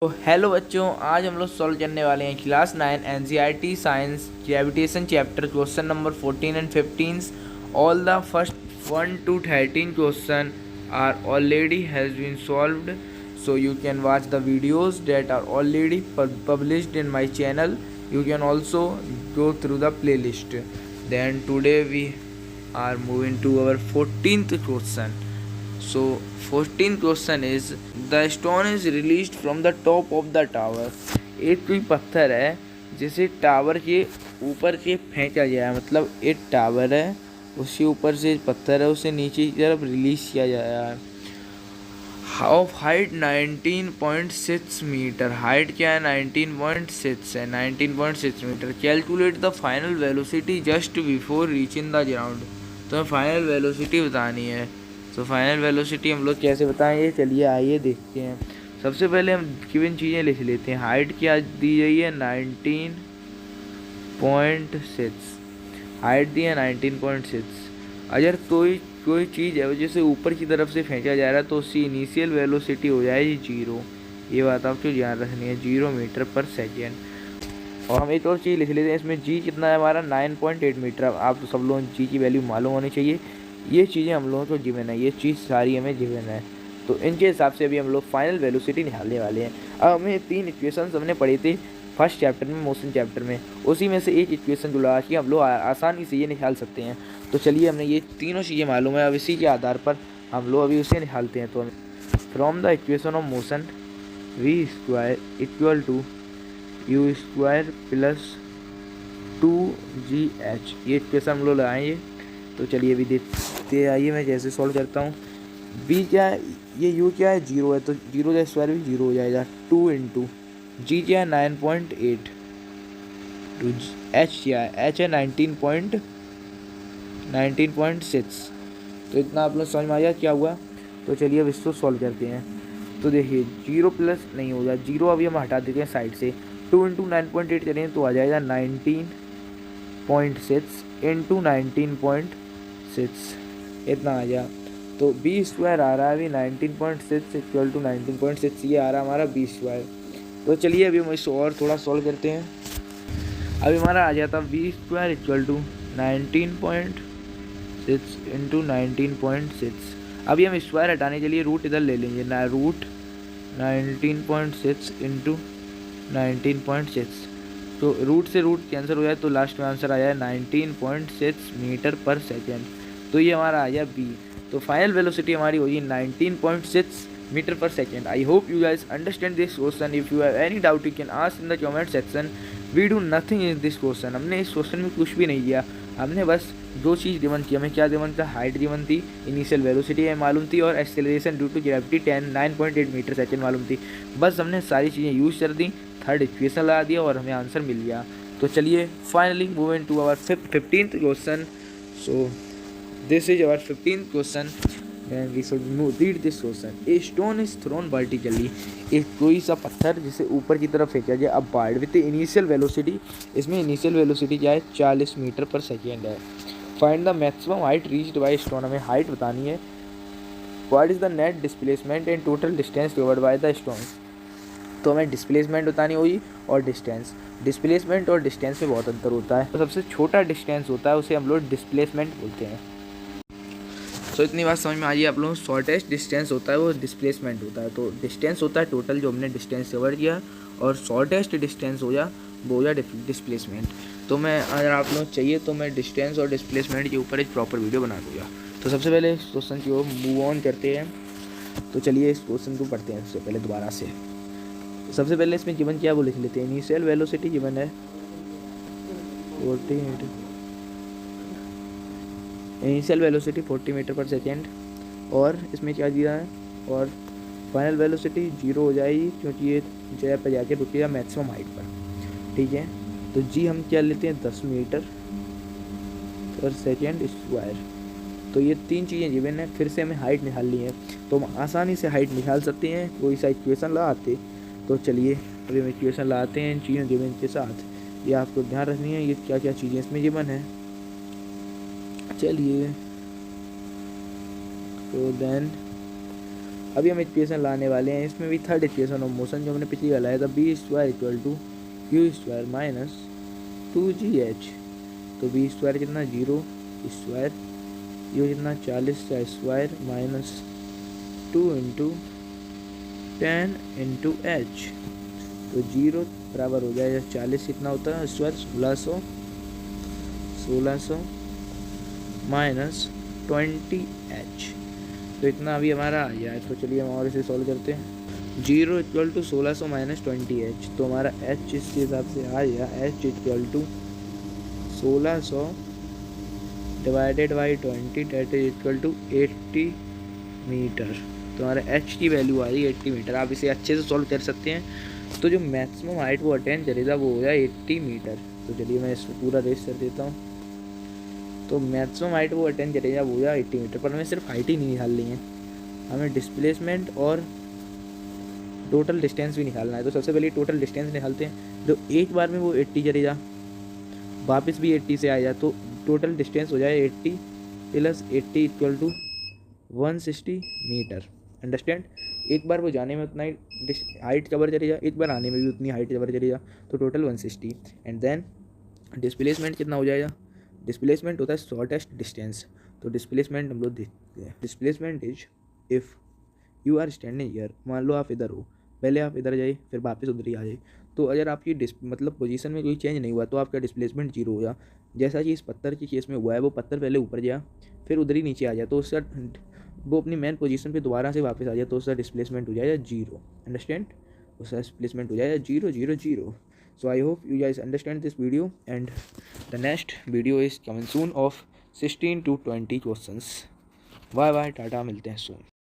तो हेलो बच्चों, आज हम लोग सॉल्व करने वाले हैं class 9 NCERT science gravitation chapter question number 14 and 15। All the first 1 to 13 question are already has been solved, so you can watch the videos that are already published in my channel. You can also go through the playlist. Then today we are moving to our 14th question. So 14th question is, the stone is released from the top of the tower. एक कोई पत्थर है जिसे tower के ऊपर से फेंका गया है, मतलब एक टावर है उसके ऊपर से पत्थर है उसे नीचे की तरफ रिलीज किया गया है। ऑफ हाइट 19.6 मीटर, हाइट क्या है 19.6 है, 19.6 metre. Calculate the final velocity just before reaching the ground. तो हमें फाइनल वेलोसिटी बतानी है। तो फाइनल वेलोसिटी हम लोग कैसे बताएंगे, चलिए आइए देखते हैं। सबसे पहले हम गिवन चीज़ें लिख लेते हैं। हाइट क्या दी गई है 19.6, हाइट दी है 19.6। अगर कोई चीज़ है जैसे ऊपर की तरफ से फेंका जा रहा है तो उसकी इनिशियल वेलोसिटी हो जाएगी 0। ये बात आपको ध्यान रखनी है, 0 मीटर पर सेकेंड। और हम एक और चीज़ लिख लेते हैं, इसमें जी कितना है हमारा 9.8 मीटर। आप सब लोगों जी की वैल्यू मालूम होनी चाहिए। ये चीज़ें हम लोगों को गिवन है, ये चीज़ सारी हमें गिवन है, तो इनके हिसाब से अभी हम लोग फाइनल वेलोसिटी निकालने वाले हैं। अब हमें 3 इक्वेशंस हमने पढ़ी थी फर्स्ट चैप्टर में, मोशन चैप्टर में, उसी में से एक इक्वेशन जो लगा के हम लोग आसानी से ये निकाल सकते हैं। तो चलिए, हमने ये तीनों चीज़ें मालूम है, अब इसी के आधार पर हम लोग अभी उसे निकालते हैं। तो from the equation of motion v square equal to u square plus 2gh, ये इक्वेशन हम लोग लगाएंगे। तो चलिए अभी देखते आइए, मैं जैसे सॉल्व करता हूँ। बी क्या है, ये यू क्या है 0 है, तो 0 का स्क्वायर भी 0 हो जाएगा। 2 इंटू जी क्या है 9.8, टू एच क्या है, एच है 19.6। तो इतना आप लोग समझ में आ जाए क्या हुआ। तो चलिए अब इसको सॉल्व करते हैं। तो देखिए 0 प्लस नहीं होगा, 0 अभी हम हटा देते हैं साइड से। 2 इंटू 9.8 करें तो आ जाएगा 19.6 इंटू 19.6, इतना आ जाए। तो बी स्क्वायर आ रहा है अभी 19.6 इक्वल टू 19.6, ये आ रहा है हमारा बी स्क्वायर। तो चलिए अभी हम इसको और थोड़ा सॉल्व करते हैं। अभी हमारा आ जाता v square equal to 19.6 into 19.6। अभी हम स्क्वायर हटाने के लिए रूट इधर ले लेंगे ना, रूट 19.6 इंटू 19.6। तो रूट से रूट कैंसिल हो जाए तो लास्ट में आंसर आ जाए 19.6 मीटर पर सेकेंड। तो ये हमारा आ गया बी। तो फाइनल वेलोसिटी हमारी होगी 19.6 metre per second. I hope you guys understand this question. If you have any doubt you can ask in the comment section. We do nothing in this question, हमने इस question में कुछ भी नहीं किया। हमने बस दो चीज़ गिवन की, हमें क्या गिवन था, हाइट गिवन थी, इनिशियल वेलोसिटी हमें मालूम थी, और acceleration due to gravity 9.8 metre second मालूम थी। बस हमने सारी चीज़ें यूज़ कर दी, थर्ड इक्वेशन लगा दिया और हमें आंसर मिल गया। तो चलिए finally moving to our 15th question. So this is our 15th question and we should read this question. A stone is thrown vertically, एक कोई सा पत्थर जिसे ऊपर की तरफ फेंका गया अपवार्ड विद इनिशियल वेलोसिटी, इसमें इनिशियल वेलोसिटी क्या है 40 मीटर पर सेकेंड है। Find the maximum height reached by stone, हमें हाइट बतानी है। What is the net displacement and total distance covered by the stone, तो हमें डिस्प्लेसमेंट बतानी होगी और डिस्टेंस। डिस्प्लेसमेंट और डिस्टेंस में बहुत अंतर होता है, तो सबसे छोटा डिस्टेंस होता है उसे हम लोग डिस्प्लेसमेंट बोलते हैं। तो इतनी बात समझ में आ रही है आप लोगों को। शॉर्टेस्ट डिस्टेंस होता है वो डिस्प्लेसमेंट होता है। तो डिस्टेंस होता है टोटल जो हमने डिस्टेंस कवर किया, और शॉर्टेस्ट डिस्टेंस हो जा वो हो जा डिस्प्लेसमेंट। तो मैं, अगर आप लोग चाहिए तो मैं डिस्टेंस और डिस्प्लेसमेंट के ऊपर एक प्रॉपर वीडियो बना दूँगा। तो सबसे पहले इस क्वेश्चन की ओर मूव ऑन करते हैं। तो चलिए इस क्वेश्चन को पढ़ते हैं सबसे पहले दोबारा से। सबसे पहले इसमें गिवन क्या वो लिख लेते हैं। इनिशियल वेलोसिटी गिवन है 40, initial velocity 40 metre per second, और इसमें क्या दिया है, और फाइनल वेलोसिटी 0 हो जाएगी क्योंकि ये जगह पर जाके रुकेगा मैक्सिमम हाइट पर। ठीक है, तो जी हम क्या लेते हैं 10 मीटर पर सेकेंड स्क्वायर। तो ये तीन चीज़ें गिवन है, फिर से हमें हाइट निकालनी है, तो हम आसानी से हाइट निकाल सकते हैं कोई सा इक्वेशन लगाते। तो चलिए अभी हम इक्वेशन लगाते हैं इन चीज़ों गिवन के साथ। ये आपको ध्यान रखनी है, ये क्या क्या चीज़ें इसमें गिवन है। चलिए तो देन अभी हम इक्वेशन लाने वाले हैं, इसमें भी थर्ड इक्वेशन ऑफ मोशन जो हमने पिछली बार लाया था, v square equal to u square minus 2GH। तो बी स्क्वायर कितना 0 स्क्वायर, ये कितना 40 का square minus 2 into 10 into H. तो 0 बराबर हो जाएगा 40 कितना होता है स्क्वायर 1600 माइनस 20H। तो इतना अभी हमारा आ गया है। तो चलिए हम और इसे सॉल्व करते हैं। 0 इक्वल टू 1600 माइनस 20H। तो हमारा H इसके हिसाब से आ गया H equal to 1600 divided by 20 that is equal to 80 metre. तो हमारा H की वैल्यू आ रही है 80 मीटर। आप इसे अच्छे से सॉल्व कर सकते हैं। तो जो मैक्सिमम हाइट वो अटेंड करेगा वो हो जाए 80 मीटर। तो चलिए मैं इसको पूरा रेस कर देता हूँ। तो मैक्सिमम हाइट वो अटेंड करेगा वो हो जाए 80 मीटर। पर हमें सिर्फ हाइट ही नहीं निकालनी है, हमें डिस्प्लेसमेंट और टोटल डिस्टेंस भी निकालना है। तो सबसे पहले टोटल डिस्टेंस निकालते हैं। तो एक बार में वो 80 चलेगा, वापस भी 80 से आएगा, तो टोटल डिस्टेंस हो जाए 80 plus 80 equal to 160 metre. Understand. एक बार वो जाने में उतना ही हाइट कवर करेगा, एक बार आने में भी उतनी हाइट कवर करेगा, तो टोटल 160। एंड देन डिस्प्लेसमेंट कितना हो जाएगा, डिस्प्लेसमेंट होता है शॉर्टेस्ट डिस्टेंस। तो डिस्प्लेसमेंट हम लोग देखते हैं। Displacement is if you are standing here, मान लो आप इधर हो, पहले आप इधर जाइए फिर वापस उधर ही आ जाइए। तो अगर आपकी मतलब पोजीशन में कोई चेंज नहीं हुआ तो आपका डिस्प्लेसमेंट 0 हो गया। जैसा कि इस पत्थर की केस में हुआ है, वो पत्थर पहले ऊपर गया फिर उधर ही नीचे आ जाए, तो उसका वो अपनी मेन पोजीशन पे दोबारा से वापस आ जाए, तो उसका डिस्प्लेसमेंट हो जाएगा 0। अंडरस्टैंड। उसका डिस्प्लेसमेंट हो जाएगा 0 0 0। So I hope you guys understand this video, and the next video is coming soon of 16 to 20 questions. Bye bye, Tata, मिलते हैं soon.